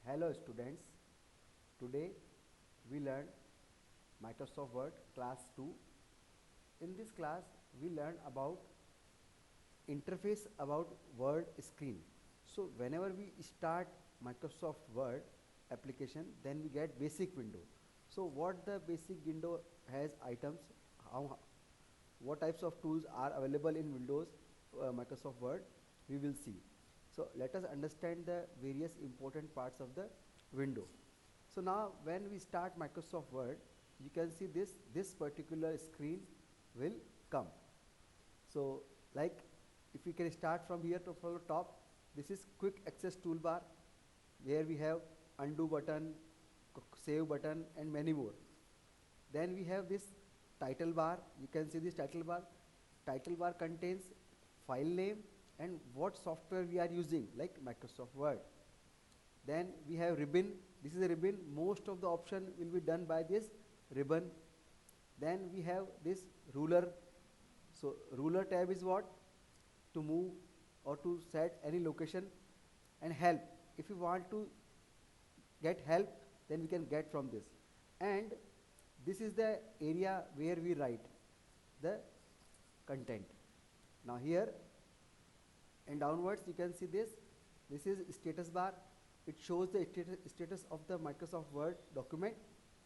Hello students, today we learn Microsoft Word class 2. In this class we learn about interface about Word screen. So whenever we start Microsoft Word application, then we get basic window. So what the basic window has items, how what types of tools are available in Windows Microsoft Word, we will see. So let us understand the various important parts of the window. So now when we start Microsoft Word, you can see this particular screen will come. So like if we can start from here to from the top, this is quick access toolbar where we have undo button, save button and many more. Then we have this title bar. You can see this title bar. Title bar contains file name and what software we are using, like Microsoft Word. Then we have ribbon. This is a ribbon. Most of the option will be done by this ribbon. Then we have this ruler. So ruler tab is what? To move or to set any location. And help. If you want to get help, then we can get from this. And this is the area where we write the content. Now here and downwards you can see this. This is status bar. It shows the status of the Microsoft Word document.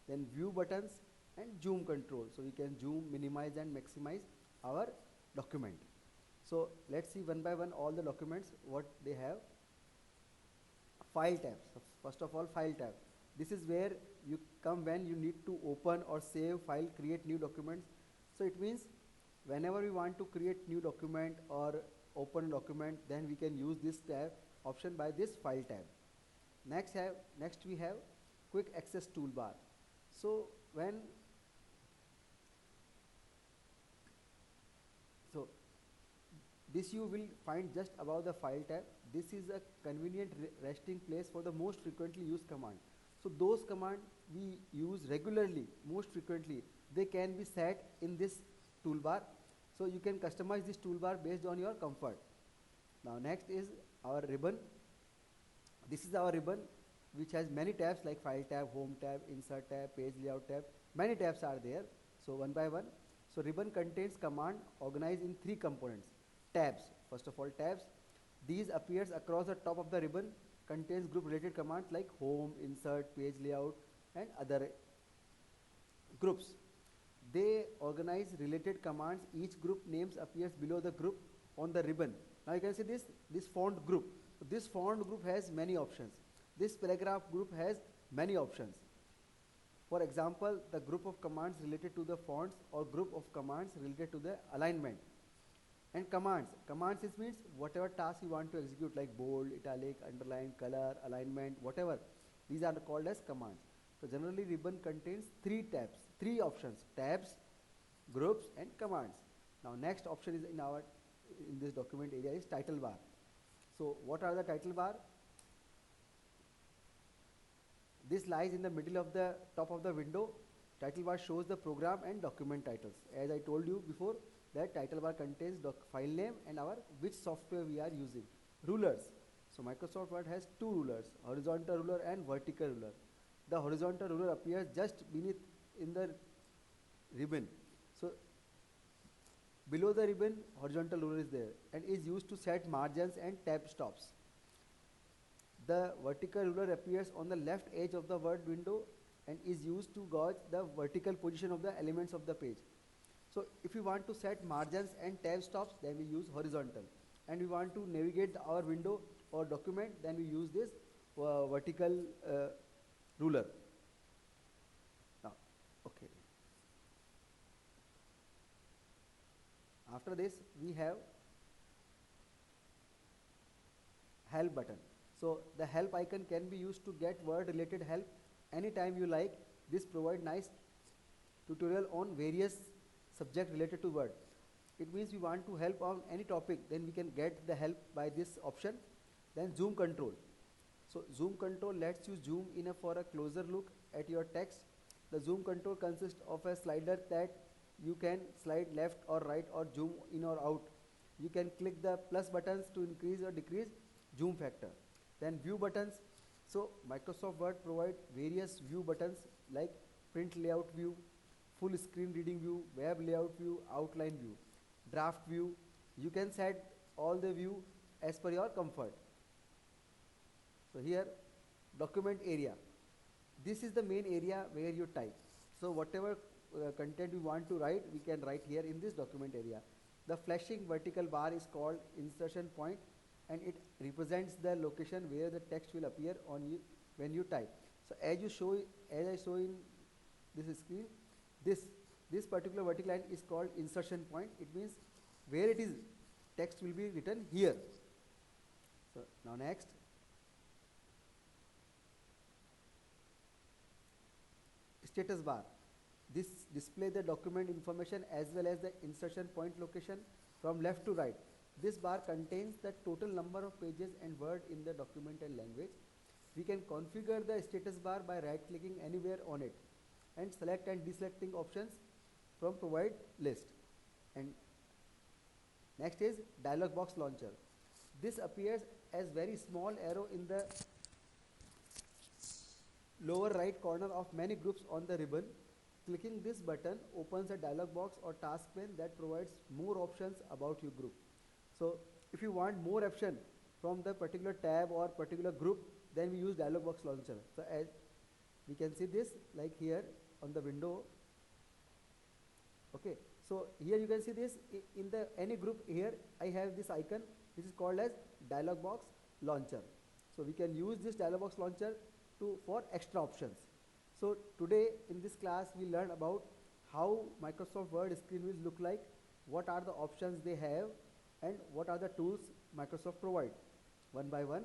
Then view buttons and zoom control. So we can zoom, minimize and maximize our document. So let's see one by one all the documents what they have. File tab. So first of all, file tab. This is where you come when you need to open or save file, create new documents. So it means whenever we want to create new document or open document, then we can use this tab option by this file tab. Next we have quick access toolbar. So this you will find just above the file tab. This is a convenient resting place for the most frequently used command. So those commands we use regularly, most frequently, they can be set in this toolbar. So you can customize this toolbar based on your comfort. Now next is our ribbon. This is our ribbon which has many tabs like file tab, home tab, insert tab, page layout tab. Many tabs are there. So one by one. So ribbon contains command organized in 3 components. Tabs. First of all, tabs. These appears across the top of the ribbon, contains group related commands like home, insert, page layout and other groups. They organize related commands. Each group names appears below the group on the ribbon. Now you can see this font group. So this font group has many options. This paragraph group has many options. For example, the group of commands related to the fonts or group of commands related to the alignment. And commands. Commands is means whatever task you want to execute like bold, italic, underline, color, alignment, whatever. These are called as commands. So generally ribbon contains 3 tabs, 3 options, tabs, groups and commands. Now next option is in this document area is title bar. So what are the title bar? This lies in the middle of the top of the window. Title bar shows the program and document titles. As I told you before, that title bar contains file name and which software we are using. Rulers. So Microsoft Word has 2 rulers, horizontal ruler and vertical ruler. The horizontal ruler appears just beneath in the ribbon. So below the ribbon, horizontal ruler is there and is used to set margins and tab stops. The vertical ruler appears on the left edge of the Word window and is used to gauge the vertical position of the elements of the page. So if we want to set margins and tab stops, then we use horizontal. And we want to navigate our window or document, then we use this vertical ruler. Now, okay. After this, we have help button. So the help icon can be used to get Word related help anytime you like. This provides nice tutorial on various subject related to Word. It means we want to help on any topic, then we can get the help by this option. Then zoom control. So zoom control lets you zoom in for a closer look at your text. The zoom control consists of a slider that you can slide left or right or zoom in or out. You can click the plus buttons to increase or decrease zoom factor. Then view buttons. So Microsoft Word provide various view buttons like print layout view, full screen reading view, web layout view, outline view, draft view. You can set all the view as per your comfort. So here, document area. This is the main area where you type. So whatever content we want to write, we can write here in this document area. The flashing vertical bar is called insertion point, and it represents the location where the text will appear on you when you type. So as I show in this screen, this this particular vertical line is called insertion point. It means where it is, text will be written here. So now next, status bar. This display the document information as well as the insertion point location from left to right. This bar contains the total number of pages and word in the document and language. We can configure the status bar by right clicking anywhere on it and select and deselecting options from provide list. And next is dialog box launcher. This appears as very small arrow in the lower right corner of many groups on the ribbon. Clicking this button opens a dialog box or task pane that provides more options about your group. So if you want more option from the particular tab or particular group, then we use dialog box launcher. So as we can see this like here on the window. Okay, so here you can see this in the any group. Here I have this icon which is called as dialog box launcher. So we can use this dialog box launcher for extra options. So today in this class we learn about how Microsoft Word screen will look like, what are the options they have, and what are the tools Microsoft provide. One by one